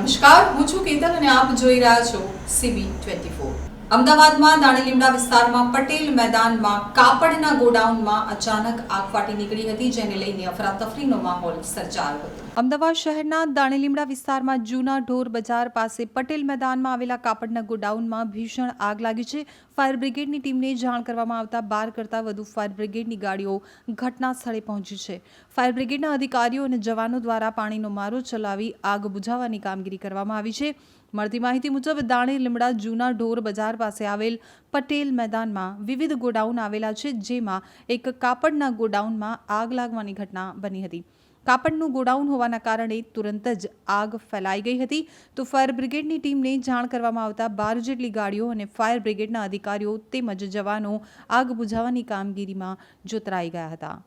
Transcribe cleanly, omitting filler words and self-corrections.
નમસ્કાર, હું છું કેતન અને આપ જોઈ રહ્યા છો CB24। અમદાવાદમાં દાણીલીમડા વિસ્તારમાં પટેલ મેદાનમાં કાપડના ગોડાઉનમાં અચાનક આગ ફાટી નીકળી હતી, જેને લઈને અફરાતફરીનો માહોલ સર્જાયો હતો। અમદાવાદ શહેરના દાણીલીમડા વિસ્તારમાં જૂના ઢોર બજાર પાસે પટેલ મેદાનમાં આવેલા કાપડના ગોડાઉનમાં ભીષણ આગ લાગી છે। ફાયર બ્રિગેડની ટીમને જાણ કરવામાં આવતા 12 કરતાં વધુ ફાયર બ્રિગેડની ગાડીઓ ઘટના સ્થળે પહોંચી છે। ફાયર બ્રિગેડના અધિકારીઓ અને જવાનો દ્વારા પાણીનો મારો ચલાવી આગ બુઝાવવાની કામગીરી કરવામાં આવી છે। મળતી માહિતી મુજબ દાણીલીમડા જૂના ઢોર બજાર પાસે આવેલ પટેલ મેદાનમાં વિવિધ ગોડાઉન આવેલા છે, જેમાં એક કાપડના ગોડાઉનમાં આગ લાગવાની ઘટના બની હતી। કાપડનું ગોડાઉન હોવાના કારણે તુરંત જ આગ ફેલાઈ ગઈ હતી, તો ફાયર બ્રિગેડની ટીમને જાણ કરવામાં આવતા 12 જેટલી ગાડીઓ અને ફાયર બ્રિગેડના અધિકારીઓ તેમજ જવાનો આગ બુઝાવવાની કામગીરીમાં જોતરાઈ ગયા હતા।